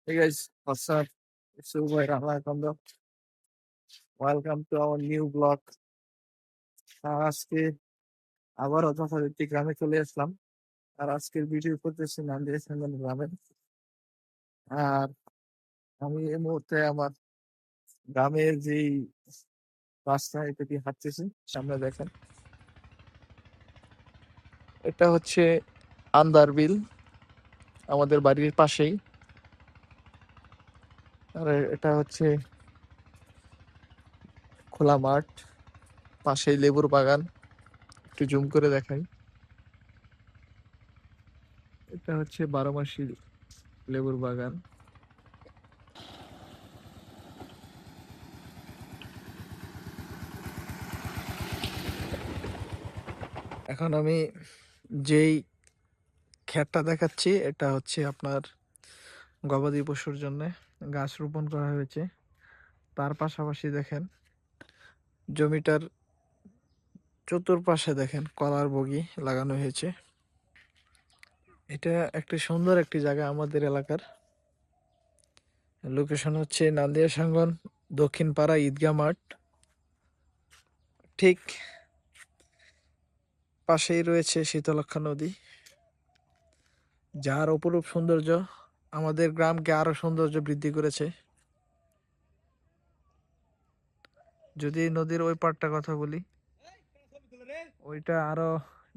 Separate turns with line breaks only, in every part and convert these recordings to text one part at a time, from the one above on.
Hey guys, what's up? It's Ubay Ramakondo. Welcome to our new vlog. আজকে আবারও যথারীতি গ্রামে চলে আসলাম। আর আজকের ভিডিও করতেছি নান্দিয়া সন্ধান গ্রামে। আর আমি এই মুহূর্তে আমার গ্রামের যেই রাস্তা এটা দিয়ে হাঁটতেছি। সামনে দেখেন, এটা হচ্ছে আন্দার বিল, আমাদের বাড়ির পাশেই। আর এটা হচ্ছে খোলা মাঠ, পাশেই লেবুর বাগান। একটু জুম করে দেখাই। এটা হচ্ছে 12 মাসি লেবুর বাগান। এখন আমি যেই ক্ষেতটা দেখাচ্ছি এটা হচ্ছে আপনার গবাদি পশুর জন্য গাছ রোপণ করা হয়েছে। তার পাশাপাশি দেখেন জমিটার চতুর্পাশে দেখেন কলার বগি লাগানো হয়েছে। এটা একটি সুন্দর একটি জায়গা আমাদের এলাকার। লোকেশন হচ্ছে নান্দিয়া সাঙ্গন দক্ষিণ পাড়া ঈদগাহ মাঠ। ঠিক পাশেই রয়েছে শীতলক্ষা নদী, যার অপরূপ সৌন্দর্য আমাদের গ্রামকে আরো সৌন্দর্য বৃদ্ধি করেছে। যদি নদীর ওই পাড়টার কথা বলি, ওইটা আরো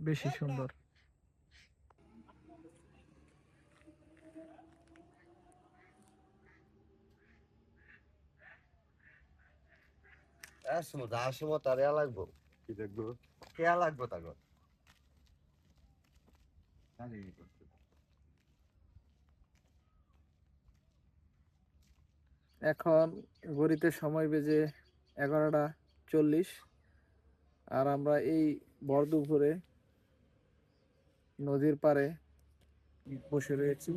বেশি সুন্দর।
যাওয়ার সময় তার লাগবো কি দেখবো কেয়া লাগবো তাকে
এখন ঘড়িতে সময় বেজে 11টা 40। আর আমরা এই ভর দুপুরে নদীর পাড়ে বসে রয়েছি।